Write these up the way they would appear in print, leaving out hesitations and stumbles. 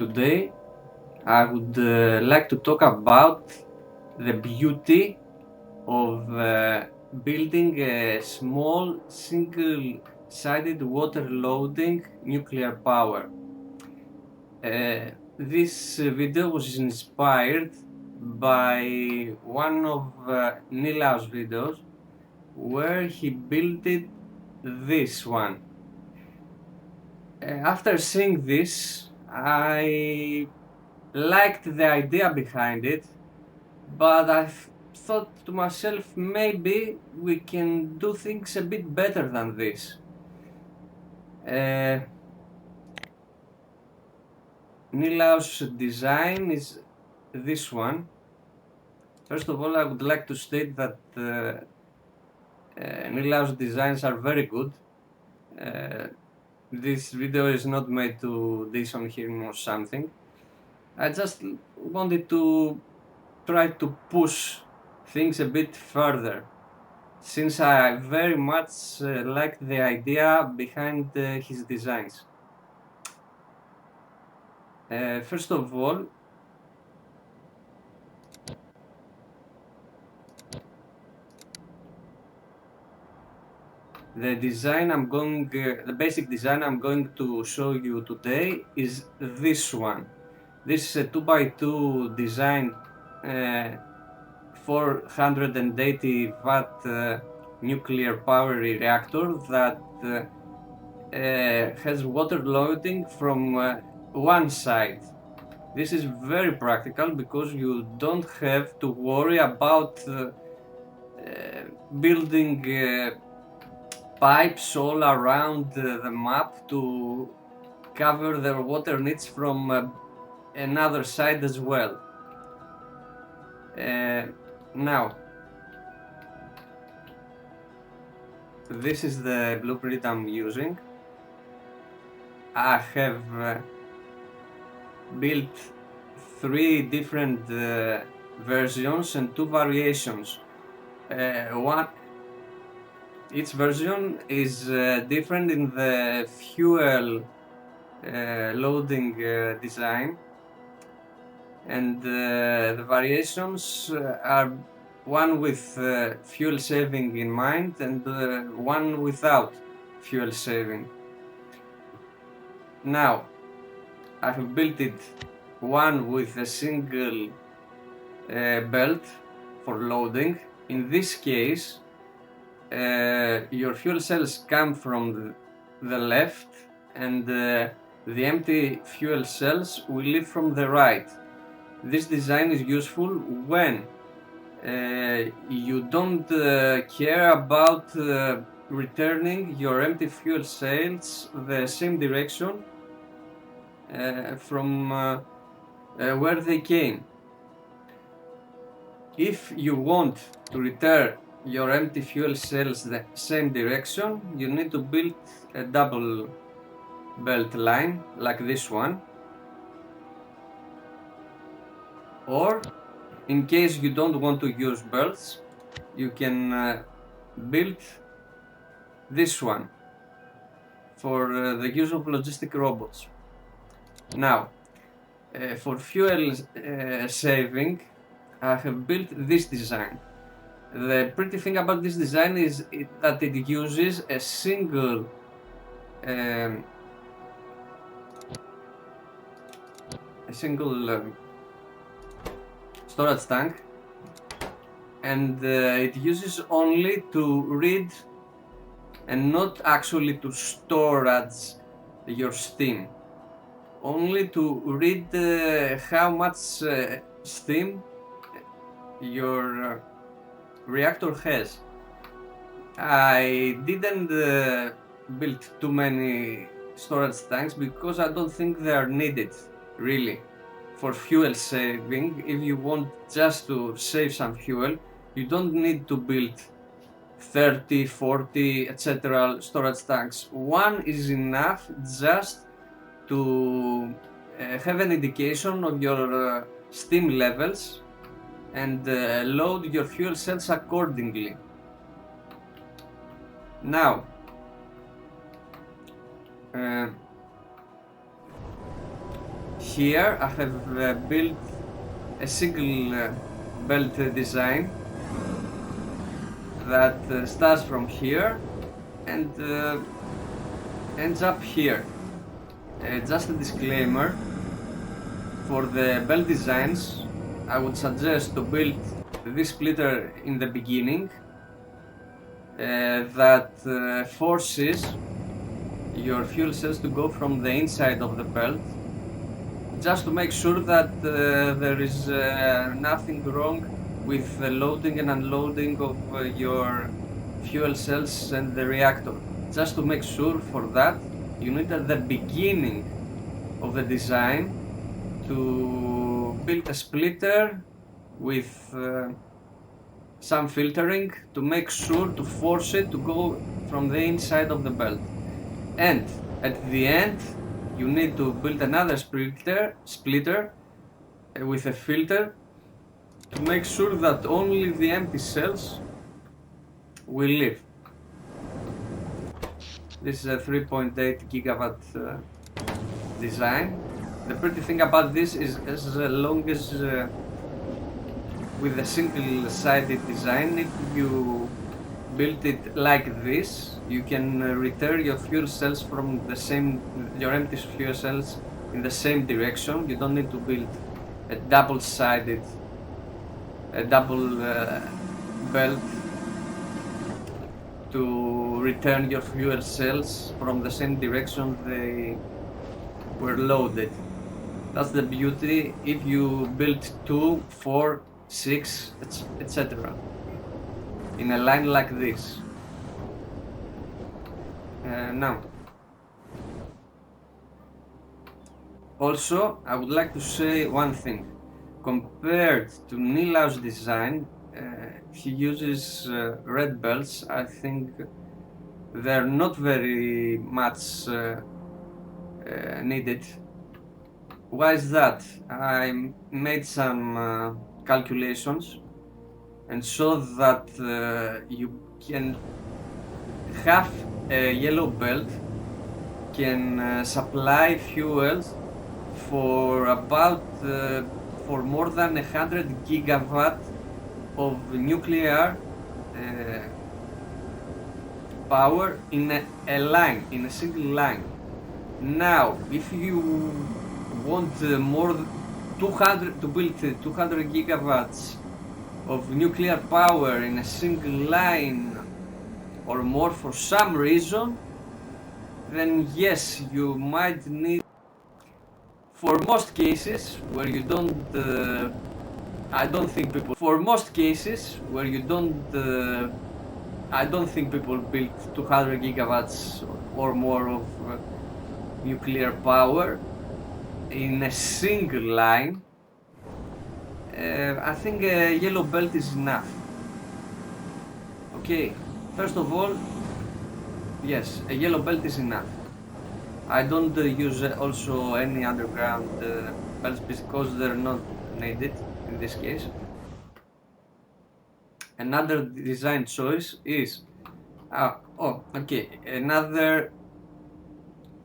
Today I would like to talk about the beauty of building a small single-sided water-loading nuclear power. This video was inspired by one of Nilaus videos where he built this one. After seeing this, I liked the idea behind it, but I thought to myself, maybe we can do things a bit better than this. Nilaus' design is this one. First of all, I would like to state that Nilaus' designs are very good. This video is not made to disown him or something. I just wanted to try to push things a bit further, since I very much like the idea behind his designs. First of all, the basic design I'm going to show you today is this one. This is a 2x2 design 480 watt nuclear power reactor that has water loading from one side. This is very practical because you don't have to worry about building pipes all around the map to cover their water needs from another side as well. Now, this is the blueprint I'm using. I have built 3 different versions and 2 variations. Each version is different in the fuel loading design, and the variations are one with fuel saving in mind and one without fuel saving. Now, I have built one with a single belt for loading. In this case, your fuel cells come from the left and the empty fuel cells will leave from the right. This design is useful when you don't care about returning your empty fuel cells the same direction from where they came. If you want to return your empty fuel cells the same direction, you need to build a double belt line like this one. Or, in case you don't want to use belts, you can build this one for the use of logistic robots. Now, for fuel saving, I have built this design. The pretty thing about this design is that it uses a single storage tank, and it uses only to read and not actually to storage your steam, only to read how much steam your reactor has. I didn't build too many storage tanks because I don't think they are needed really for fuel saving. If you want just to save some fuel, you don't need to build 30, 40, etc. storage tanks. One is enough just to have an indication of your steam levels and load your fuel cells accordingly. Now, here I have built a single belt design that starts from here and ends up here. Just a disclaimer, for the belt designs I would suggest to build this splitter in the beginning that forces your fuel cells to go from the inside of the belt, just to make sure that there is nothing wrong with the loading and unloading of your fuel cells and the reactor. Just to make sure for that, you need at the beginning of the design to build a splitter with some filtering to make sure to force it to go from the inside of the belt. And at the end, you need to build another splitter with a filter to make sure that only the empty cells will live. This is a 3.8 gigawatt design. The pretty thing about this is, as long as with a single-sided design, if you build it like this, you can return your fuel cells from your empty fuel cells in the same direction. You don't need to build a double-sided, double belt to return your fuel cells from the same direction they were loaded. That's the beauty if you build 2, 4, 6, etc. in a line like this. Now, also I would like to say one thing. Compared to Nilaus' design, he uses red belts. I think they're not very much needed. Why is that? I made some calculations and saw that you can have a yellow belt can supply fuels for about for more than 100 gigawatt of nuclear power in a line, in a single line. Now, if you want more 200 to build 200 gigawatts of nuclear power in a single line or more for some reason, then yes, you might need, for most cases where you don't I don't think people build 200 gigawatts or more of nuclear power in a single line. I think a yellow belt is enough. Okay, first of all, yes, a yellow belt is enough. I don't use also any underground belts because they're not needed in this case. Another design choice is another,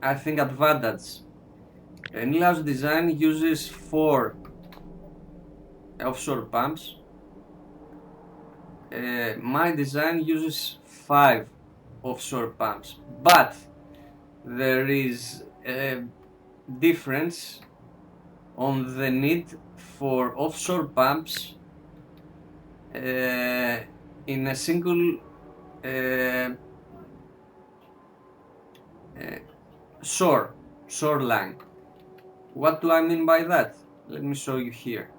I think, advantage. Nilaus' design uses 4 offshore pumps. My design uses 5 offshore pumps, but there is a difference on the need for offshore pumps in a single shoreline. What do I mean by that? Let me show you here.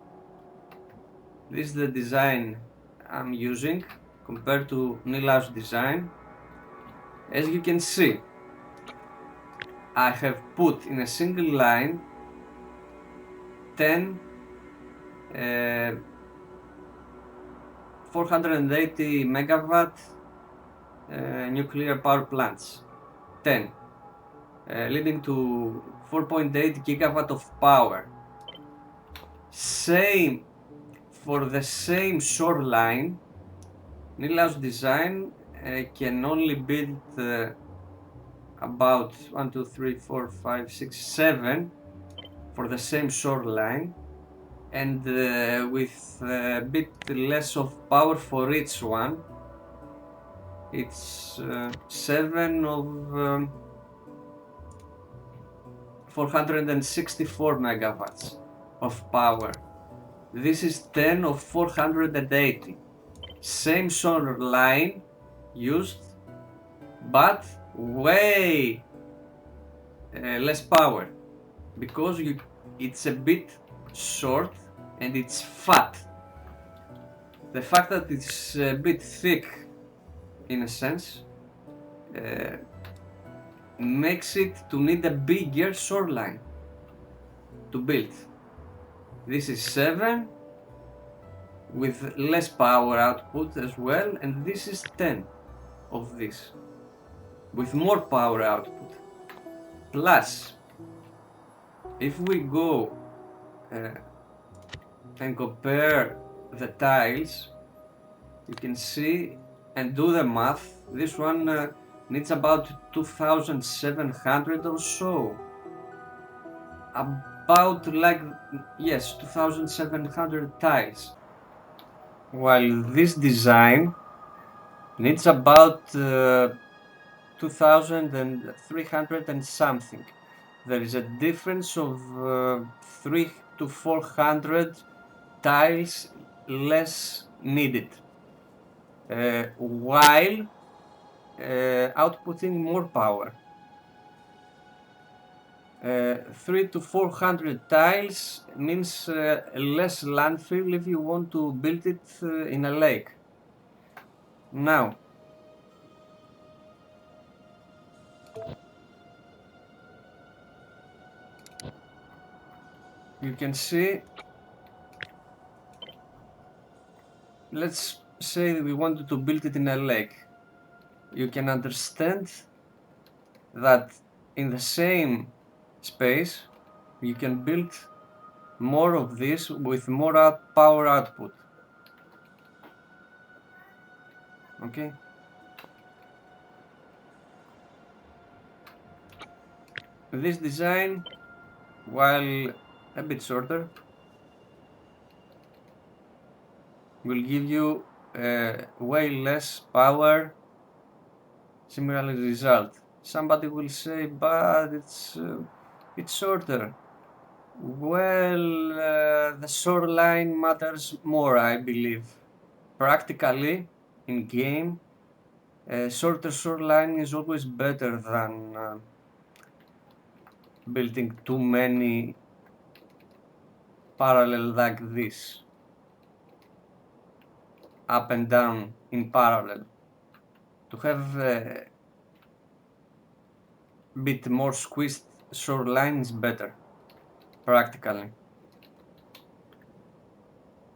This is the design I'm using compared to Nilaus' design. As you can see, I have put in a single line 10 480 megawatt nuclear power plants, 10, leading to 4.8 gigawatt of power. Same for the same shoreline, Nilaus' design can only build about 1, 2, 3, 4, 5, 6, 7 for the same shoreline, and with a bit less of power for each one. It's 7 of 464 megawatts of power. This is 10 of 480. Same solar line used, but way less power, because it's a bit short and it's fat. The fact that it's a bit thick, in a sense, makes it to need a bigger shoreline to build. This is 7 with less power output as well, and this is 10 of this with more power output. Plus, if we go and compare the tiles, you can see and do the math. This one needs about 2,700 or so. About like, yes, 2,700 tiles. While this design needs about 2,300 and something. There is a difference of 300 to 400 tiles less needed, while outputting more power. 300 to 400 tiles means less landfill if you want to build it in a lake. Now, you can see, let's say we wanted to build it in a lake. You can understand that in the same space you can build more of this with more power output. Okay, this design, while a bit shorter, will give you way less power, similar result. Somebody will say, but it's shorter. Well, the shoreline matters more, I believe. Practically, in game, a shorter shoreline is always better than building too many parallel like this, up and down in parallel. To have a bit more squeezed shoreline is better, practically.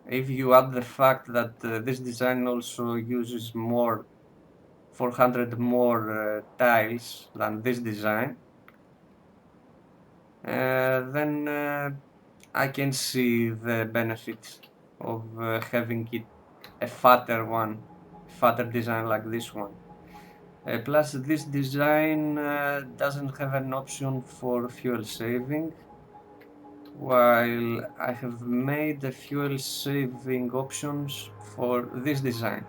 If you add the fact that this design also uses 400 more tiles than this design, then I can see the benefit of having it a fatter design like this one. Plus, this design doesn't have an option for fuel saving, while I have made the fuel saving options for this design.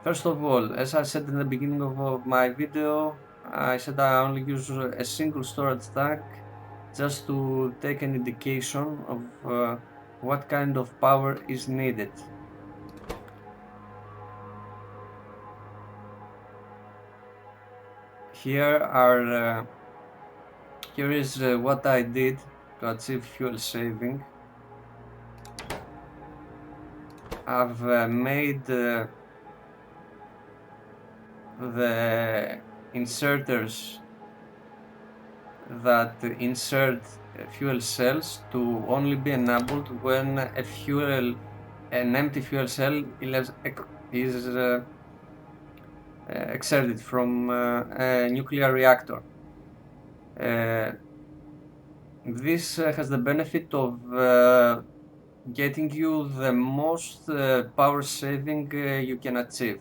First of all, as I said in the beginning of my video, I said I only use a single storage tank just to take an indication of what kind of power is needed. Here is what I did to achieve fuel saving. I've made the inserters that insert fuel cells to only be enabled when an empty fuel cell is exerted from a nuclear reactor. This has the benefit of getting you the most power saving you can achieve,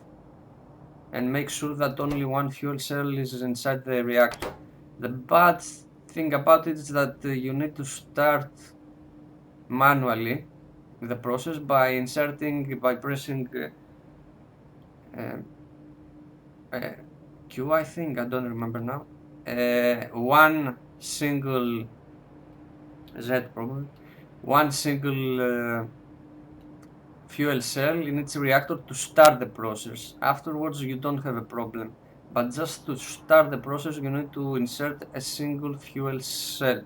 and make sure that only one fuel cell is inside the reactor. The bad thing about it is that you need to start manually the process by pressing Q, I think, I don't remember now. One single Z probably, one single fuel cell in its reactor to start the process. Afterwards, you don't have a problem. But just to start the process, you need to insert a single fuel cell.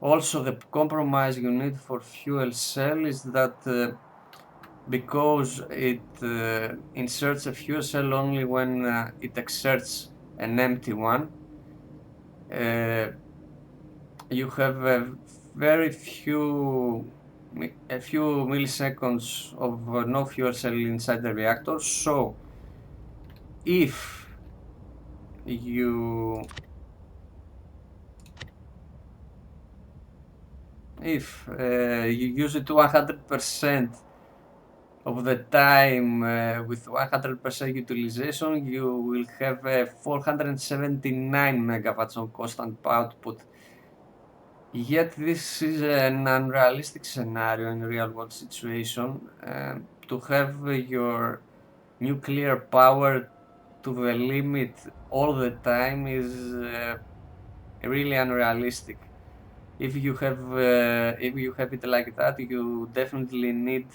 Also, the compromise you need for fuel cell is that because it inserts a fuel cell only when it exerts an empty one, you have a few milliseconds of no fuel cell inside the reactor. So if you use it 100% of the time with 100% utilization, you will have 479 megawatts of constant output. Yet this is an unrealistic scenario in real world situation. To have your nuclear power to the limit all the time is really unrealistic. If you have it like that, you definitely need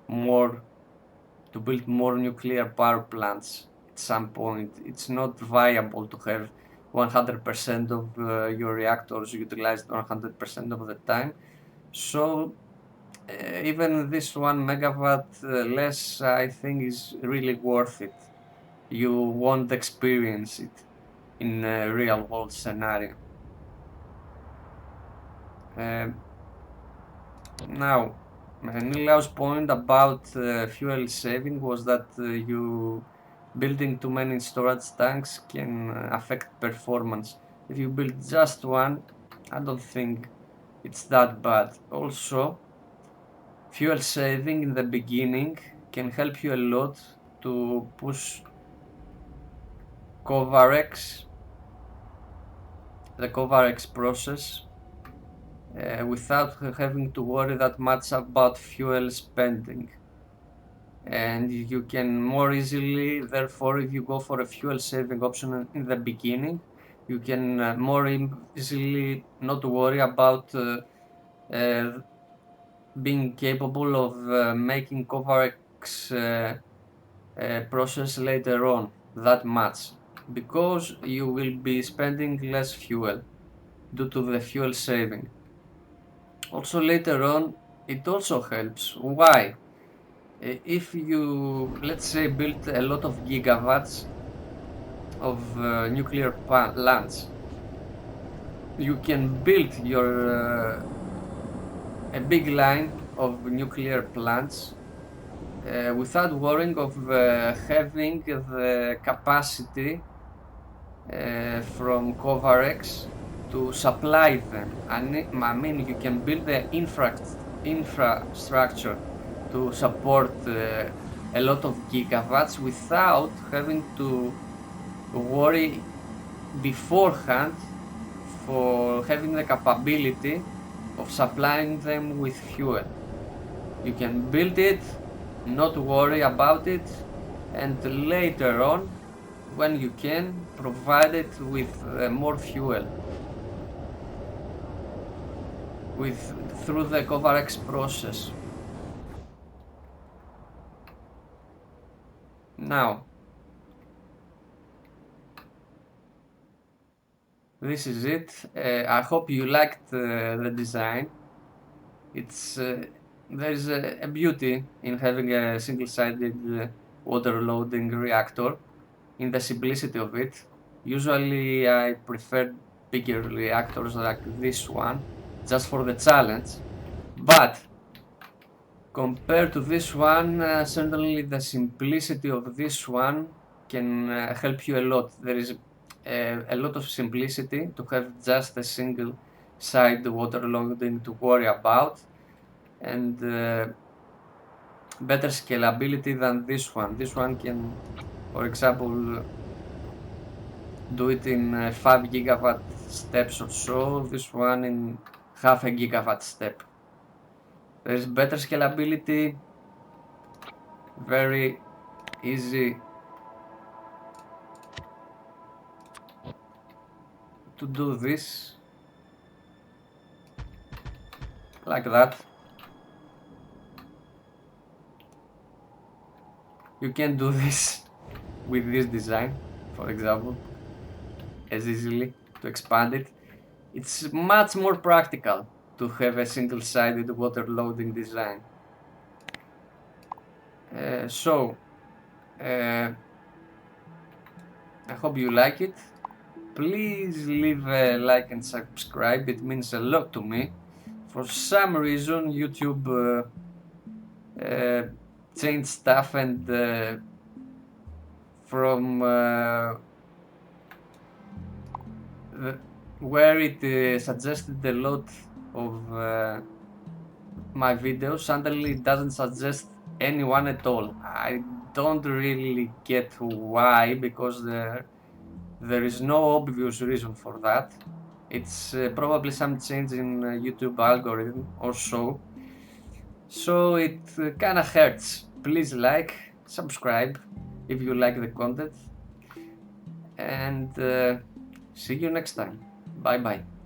more to build more nuclear power plants at some point. It's not viable to have 100% of your reactors utilized 100% of the time. So even this 1 megawatt less, I think, is really worth it. You won't experience it in a real world scenario. Now, Nilaus' point about fuel saving was that you building too many storage tanks can affect performance. If you build just one, I don't think it's that bad. Also, fuel saving in the beginning can help you a lot to push the Covarex process without having to worry that much about fuel spending. And you can more easily, therefore, if you go for a fuel saving option in the beginning, you can more easily not worry about being capable of making Covarex process later on that much, because you will be spending less fuel due to the fuel saving. Also later on, it also helps. Why? If you, let's say, build a lot of gigawatts of nuclear plants, you can build a big line of nuclear plants without worrying of having the capacity from Covarex to supply them. I mean, you can build the infrastructure to support a lot of gigawatts without having to worry beforehand for having the capability of supplying them with fuel. You can build it, not worry about it, and later on, when you can, provide it with more fuel through the Covarex process. Now, this is it. I hope you liked the design. There is a beauty in having a single-sided water loading reactor in the simplicity of it. Usually I prefer bigger reactors like this one just for the challenge, but compared to this one, certainly the simplicity of this one can help you a lot. There is a lot of simplicity to have just a single side water loading to worry about, and better scalability than this one. This one can, for example, do it in 5 gigawatt steps or so, this one in half a gigawatt step. There's better scalability, very easy to do this like that. You can do this with this design, for example, as easily to expand it. It's much more practical to have a single-sided water loading design. I hope you like it. Please leave a like and subscribe, it means a lot to me. For some reason YouTube changed stuff, and from where it suggested a lot of my videos, suddenly it doesn't suggest anyone at all. I don't really get why, because there is no obvious reason for that. It's probably some change in YouTube algorithm or so. So it kinda hurts. Please like, subscribe if you like the content, and see you next time. Bye bye.